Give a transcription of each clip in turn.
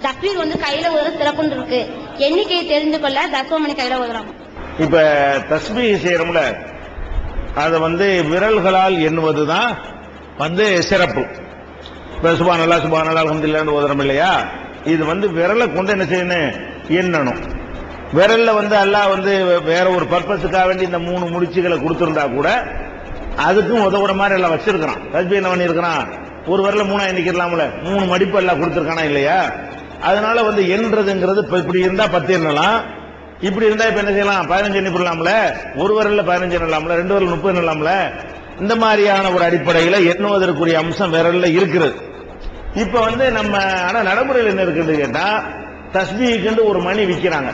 தக்பீர் கையில ஒரு சிறப்புன்னு இருக்கு. எண்ணிக்கையை தெரிந்து கொள்ள தசமணி கையில ஓதுறாங்க. இப்ப தஸ்பீஹ் செய்யறோம்ல, அது விரல்களால் எண்ணுவதுதான் சிறப்பு. இப்ப சுப்ஹானல்லாஹ் சுப்ஹானல்லாஹ் அல்ஹம்துலில்லாஹ் ஓதுறோம் இல்லையா, இது விரலை கொண்டு என்ன செய்யணும், எண்ணணும். விரல்ல அல்லாஹ் வேற ஒரு பர்பஸுக்காக வேண்டி இந்த 3 முடிச்சுகளை கொடுத்திருந்தா கூட அதுக்கும் உதவுற மாதிரி எல்லாம் வச்சிருக்கான். தஸ்பீஹ் என்ன பண்ணிருக்கான், ஒரு விரல 3 எண்ணிக்கலாம்ல, 3 மடிப்பு எல்லாம் கொடுத்திருக்கானா இல்லையா. அதனால எண்றதுங்கிறது இப்படி இருந்தா 10 எண்ணலாம், இப்படி இருந்தா இப்ப என்ன செய்யலாம், 15 எண்ணி போடலாம்ல, ஒரு விரல்ல 15 எண்ணலாம்ல, 2 விரல் 30 எண்ணலாம்ல. இந்த மாதிரியான ஒரு அடிப்படையில் எண்ணுவதற்குரிய அம்சம் விரல்ல இருக்கிறது. இப்ப நம்ம ஆனா நடைமுறையில் என்ன இருக்குன்னு கேட்டா, தஸ்பீஹ்க்கு ஒரு மணி விற்கிறாங்க.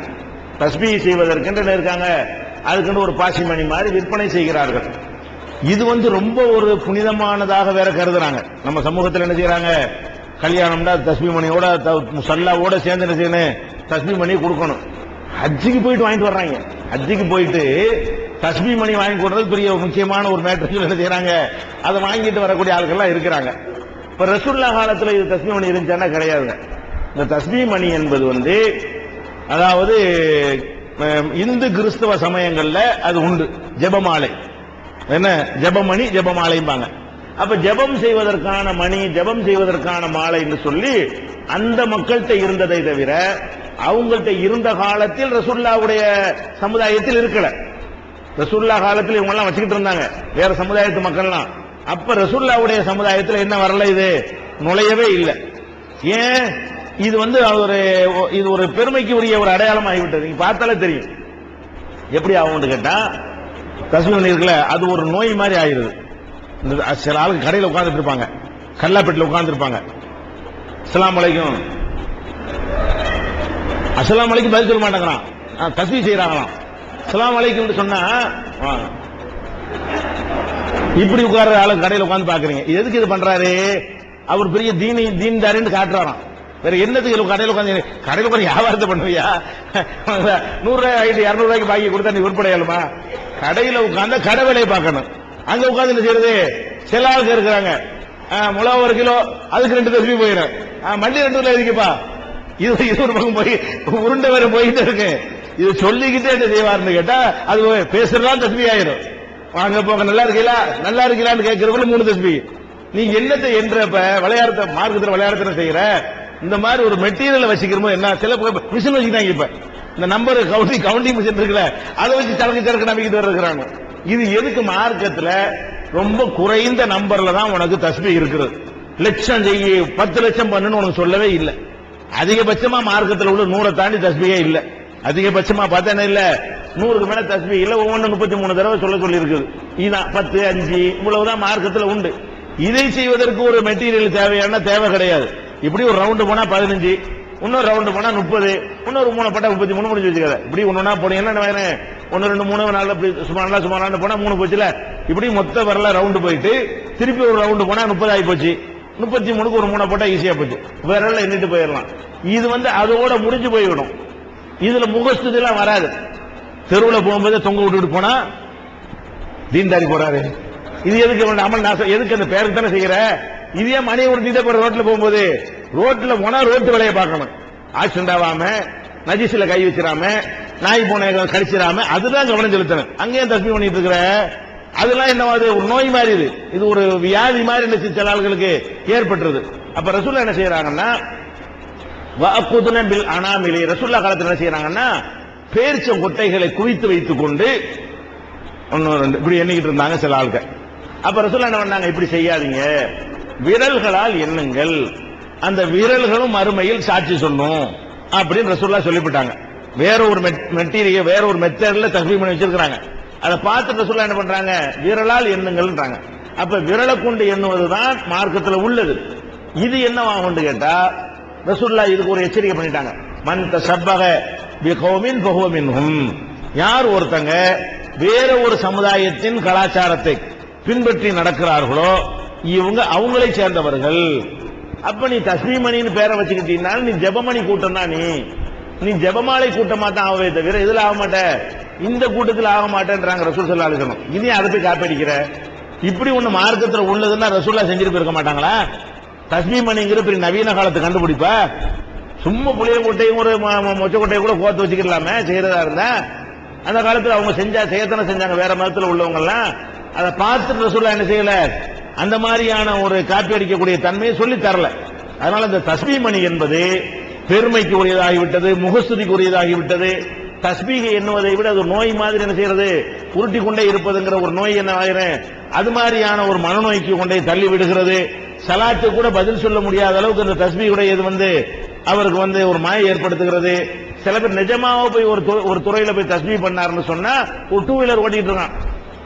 தஸ்பீஹ் செய்வதற்கு இருக்காங்க, அதுக்கு ஒரு பாசி மணி மாதிரி விற்பனை செய்கிறார்கள். இது ரொம்ப ஒரு புனிதமானதாக வேற கருதுறாங்க. நம்ம சமூகத்தில் என்ன செய்யறாங்க, கல்யாணம்னா தஸ்பீஹ் மணியோட முஸல்லாவோட சேர்ந்து என்ன செய்யணும், தஸ்பீஹ் மணி கொடுக்கணும். ஹஜ்ஜுக்கு போயிட்டு வாங்கிட்டு வர்றாங்க. ஹஜ்ஜுக்கு போயிட்டு தஸ்பீஹ் மணி வாங்கி கொடுறது பெரிய முக்கியமான ஒரு மேட்டர் என்ன செய்யறாங்க, அதை வாங்கிட்டு வரக்கூடிய ஆட்கள்லாம் இருக்கிறாங்க. இப்ப ரசூலுல்லாஹ் காலத்துல இது தஸ்பீஹ் மணி இருந்துச்சானா கிடையாதுங்க. இந்த தஸ்பீஹ் மணி என்பது அதாவது இந்து கிறிஸ்தவ சமயங்கள்ல அது உண்டு. ஜெபமாலை என்ன, ஜெபமணி ஜெபமாலைம்பாங்க. அப்ப ஜெபம் செய்வதற்கான மணி, ஜெபம் செய்வதற்கான மாலை என்று சொல்லி அந்த மக்கள்கிட்ட இருந்ததை தவிர அவங்கள்ட்ட இருந்த காலத்தில் ரசூலுல்லாஹ்வுடைய சமுதாயத்தில் இருக்கல. ரசூலுல்லாஹ் காலத்தில் இவங்க எல்லாம் வச்சுக்கிட்டு இருந்தாங்க வேற சமுதாயத்து மக்கள்லாம். அப்ப ரசூலுல்லாஹ்வுடைய சமுதாயத்தில் என்ன வரல, இது நுழையவே இல்லை. ஏன், இது இது ஒரு பெருமைக்கு உரிய ஒரு அடையாளம் ஆகிவிட்டது. நீங்க பார்த்தாலே தெரியும் எப்படி ஆகும் கேட்டா, தஸ்பீஹ் இருக்குல்ல, அது ஒரு நோய் மாதிரி ஆயிருது. சில ஆளுக்கு கடையில் உட்கார்ந்துட்டு இருப்பாங்க, கல்லாப்பேட்டில் உட்கார்ந்து இருப்பாங்க, அஸ்ஸலாமு அலைக்கும் அஸ்ஸலாமு அலைக்கும் பதில் சொல்ல மாட்டாங்களாம், தஸ்பீஹ் செய்யறாங்களாம். அஸ்ஸலாமு அலைக்கும் சொன்னா இப்படி உட்கார்ற ஆளு கடையில் உட்கார்ந்து பாக்குறீங்க. எதுக்கு இது பண்றாரு, அவர் பெரிய தீன்தாரின்னு காட்டுறாராம். வேற என்னத்துக்கு கடையில் உட்காந்து வியாபாரத்தை பண்ணுவியா, 100 ரூபாய் ஆகிட்டு 200 ரூபாய்க்கு பாக்கி கொடுத்தா நீ உட்படையாளுமா? கடையில உட்கார்ந்து கடை வேலையை பார்க்கணும். அங்க உட்கார்ந்து என்ன செய்யறது, சில ஆளுக்கு இருக்கிறாங்க, முளா 1 கிலோ அதுக்கு 2 தஸ்பீஹ் போயிடும், மல்லி 2 கிலோ இருக்குப்பா, இது ஒரு பக்கம் போய் உருண்டை வேற போயிட்டு இருக்கு. இது சொல்லிக்கிட்டே என்ன செய்வாருன்னு கேட்டா, அது பேசுறதா தஸ்பீஹ் ஆயிடும். வாங்க போங்க, நல்லா இருக்கீங்களா நல்லா இருக்கீங்களான்னு கேட்கறவங்க 3 தஸ்பீஹ். நீ என்னத்தை என்றப்ப விளையாடுற மார்க்கத்தில் விளையாடுற செய்யற இந்த மாதிரி ஒரு மெட்டீரியல் வச்சுக்கிறோம். என்ன சில மிஷின் வச்சுக்கிட்டாங்க. இப்ப இந்த நம்பர் கவுண்டிங் மிஷின் இருக்குல்ல, அதை வச்சு சரக்கு நம்பிக்கிட்டு இருக்கிறாங்க. இது எதுக்கு, மார்க்கத்துல ரொம்ப குறைந்த நம்பர்ல தான் உனக்கு தஸ்பீஹ் இருக்கிறது. லட்சம் செய்ய 10 லட்சம் பண்ணுன்னு உனக்கு சொல்லவே இல்லை. அதிகபட்சமா மார்க்கத்தில் உள்ள 100 தாண்டி தஸ்பீஹே இல்ல. அதிகபட்சமா பார்த்தா என்ன இல்ல, 100க்கு மேல தஸ்பீஹ் இல்ல. ஒவ்வொன்றும் 33 தடவை சொல்லி இருக்குது. இதுதான் 10, 5 இவ்வளவுதான் மார்க்கத்தில் உண்டு. இதை செய்வதற்கு ஒரு மெட்டீரியல் தேவை கிடையாது. இப்படி ஒரு ரவுண்டு போனா 15, இன்னொரு ரவுண்டு போனா 30, இன்னொரு 3 பட்டா 33 முடிஞ்சு வச்சுக்காத. இப்படி ஒண்ணுனா போனீங்கன்னா 1 2 3 4 சுமாரா போனா 3 போச்சுல. இப்படி மொத்த வரல ரவுண்டு போயிட்டு திருப்பி ஒரு ரவுண்டு போனா 30 ஆகி போச்சு. 33க்கு ஒரு 3 போட்டா ஈஸியா போச்சு, விரல்ல எண்ணிட்டு போயிடலாம். இது அதோட முடிஞ்சு போய்விடும். இதுல முகஸ்துதி எல்லாம் வராது. தெருவில் போகும்போது தொங்க விட்டுட்டு போனா தீன்தாரி போறாரு, இது எதுக்கு அமல் நாசம், எதுக்கு அந்த பேருக்கு தானே செய்யற. இதே மணியை உடுத்திட்டே போற ரோட்ல போகும்போது, ரோட்ல போனா ரோட்டு வேலையை பார்க்கணும். ஆக்சிடென்ட் ஆகாம, நஜீஸ்ல கை வச்சிடாம, நாய் போன கடிச்சிடாம, அதுதான் கவனம் செலுத்தணும். அங்கேயும் தஸ்பீஹ் பண்ணிட்டு இருக்கிற அதெல்லாம் என்ன, ஒரு நோய் மாதிரி, இது ஒரு வியாதி மாதிரி சில ஆளுகளுக்கு ஏற்பட்டுருது. அப்ப ரசூலுல்லாஹ் என்ன செய்யறாங்கன்னா, வஅகுதுன பில் அனாமிலி, ரசூலுல்லாஹ் காலத்துல என்ன செய்யறாங்கன்னா, பேரிச்சம் கொட்டைகளை குவித்து வைத்துக் கொண்டு 1 2 இப்படி எண்ணிக்கிட்டு இருந்தாங்க சில ஆளுங்க. அப்ப ரசூலுல்லாஹ் என்ன பண்ணாங்க, இப்படி செய்யாதீங்க, விரல்களால் எண்ணுங்கள், அந்த விரல்களும் மறுமையில் சாட்சி சொல்லும் அப்படின்னு ரசூலுல்லாஹ் சொல்லிவிட்டாங்க. வேற ஒரு மெட்டீரியல், வேற ஒரு மெத்தட்ல தஸ்பீஹ் பண்ணி வச்சிருக்காங்க. அதை பார்த்து ரசூலுல்லாஹ் என்ன பண்றாங்க, விரலால் எண்ணுங்கள்ன்றாங்க. அப்ப விரலை கொண்டு எண்ணுவதுதான் மார்க்கத்தில் உள்ளது. இது என்னவாகும் கேட்டா, ரசூலுல்லாஹ் இதுக்கு ஒரு எச்சரிக்கை பண்ணிட்டாங்க. மன் தஷப்பஹ பிகௌமின் ஃபஹுவ மின்ஹும், யார் ஒருத்தங்க வேற ஒரு சமுதாயத்தின் கலாச்சாரத்தை பின்பற்றி நடக்கிறார்களோ இவங்க அவங்களை சேர்ந்தவர்கள். அப்ப நீ தஸ்பீஹ் மணின்னு பேரை வச்சுக்கிட்டீங்கன்னா நீ ஜெபமணி கூட்டம் தான், நீ ஜெபமாலை கூட்டமா தான் ஆகவே தவிர இதுல ஆக மாட்ட, இந்த கூட்டத்தில் ஆக மாட்டேன்றாங்க ரசூல் ஸல்லல்லாஹு அலைஹி வஸல்லம். இதையும் அதை போய் காப்பீடிக்கிற. இப்படி ஒண்ணு மார்க்கத்தில் உள்ளதுன்னா ரசூலுல்லாஹ் செஞ்சிட்டு போயிருக்க மாட்டாங்களா? தஸ்பீஹ் மணிங்கிற பெரிய நவீன காலத்து கண்டுபிடிப்பா, சும்மா புளிய கொட்டையும் ஒரு மொச்ச கொட்டையும் கூட கோத்து வச்சுக்கலாமே செய்யறதா இருந்தா. அந்த காலத்துல அவங்க செய்யத்தானே செஞ்சாங்க. வேற மதத்துல உள்ளவங்க எல்லாம் அதை பார்த்துட்டு ரசூலுல்லாஹ் என்ன செய்யல, அந்த மாதிரியான ஒரு காப்பி அடிக்கக்கூடிய தன்மையை சொல்லி தரல. அதனால இந்த தஸ்பீஹ் மணி என்பது பெருமைக்கு உரியதாகிவிட்டது, முகஸ்துதிக்கு உரியதாகிவிட்டது. தஸ்பீஹ் எண்ணுவதை விட அது நோய் மாதிரி என்ன செய்யறது, உருட்டி கொண்டே இருப்பதுங்கிற ஒரு நோய் என்ன ஆகிறேன், அது மாதிரியான ஒரு மனநோய்க்கு கொண்டே தள்ளி விடுகிறது. சலாத்து கூட பதில் சொல்ல முடியாத அளவுக்கு இந்த தஸ்பீஹ் உடையது அவருக்கு ஒரு மாயை ஏற்படுத்துகிறது. சில பேர் நிஜமாவோ போய் ஒரு துறையில போய் தஸ்பீஹ் பண்ணாருன்னு சொன்னா ஒரு டூ வீலர் ஓட்டிட்டு இருக்கான்,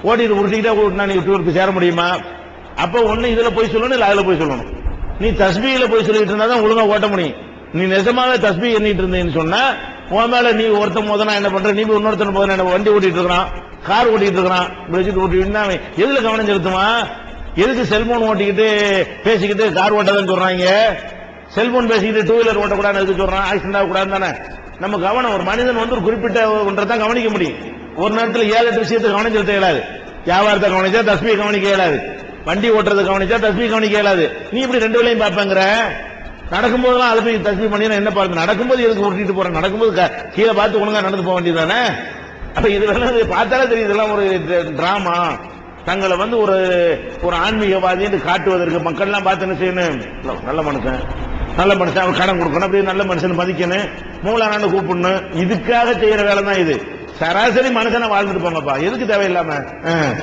ஓட்டிட்டு உருட்டிக்கிட்டா நீ டூ வீலருக்கு சேர முடியுமா? அப்ப ஒண்ணு இதுல போய் சொல்லணும், இல்ல அதுல போய் சொல்லணும். நீ தஸ்பீஹ்ல போய் சொல்லிட்டு இருந்தா தான் ஒழுங்கா ஓட்ட முடியும். நீ நிஜமாவே தஸ்பீஹ் எண்ணிட்டு இருந்தேன்னு சொன்னா உன் மேல நீ ஒருத்தன் மோதனா என்ன பண்ற, நீ போய் இன்னொருத்தன் போதனா என்ன, வண்டி ஓட்டிட்டு இருக்கான், கார் ஓட்டிட்டு இருக்கான், ஓட்டிட்டு எதுல கவனம் செலுத்துமா? எதுக்கு செல்போன் ஓட்டிக்கிட்டு பேசிக்கிட்டு கார் ஓட்டதான் சொல்றாங்க? செல்போன் பேசிக்கிட்டு டூ வீலர் ஓட்டக்கூடாது எதுக்கு சொல்றான்? ஆக்சிடென்ட் ஆகக்கூடாது தானே. நம்ம கவனம் ஒரு மனிதன் ஒரு குறிப்பிட்ட ஒன்றைதான் கவனிக்க முடியும். ஒரு நேரத்தில் 7-8 விஷயத்தை கவனம் செலுத்த இயலாது. வியாபாரத்தை கவனிச்சா தஸ்பீஹ் கவனிக்க இயலாது, வண்டி ஓட்டுறதை கவனிச்சா தஸ்பீஹ் கவனிக்க இயலாது. நீ இப்படி ரெண்டு வேளையும் பார்ப்பேங்கிற. நடக்கும்போதெல்லாம் அதை போய் தஸ்பீஹ் பண்ணி என்ன பாருங்க, நடக்கும்போது எதுக்கு உருட்டிட்டு போறேன், நடக்கும்போது கீழே பார்த்து ஒழுங்கா நடந்து போக வேண்டியதானே. அப்ப இதெல்லாம் பார்த்தாலே தெரியும், இதெல்லாம் ஒரு டிராமா. தங்களை ஒரு ஆன்மீகவாதி என்று காட்டுவதற்கு மக்கள்லாம் பார்த்து என்ன செய்யணும், நல்ல மனுஷன் அவன் கடன் கொடுக்கணும், அப்படி நல்ல மனுஷன் மதிக்கணும், மூலானான்னு கூப்பிடணும். இதுக்காக செய்யற வேலை தான் இது. சராசரி மனுஷனை வாழ்ந்துட்டு போங்கப்பா, எதுக்கு தேவையில்லாம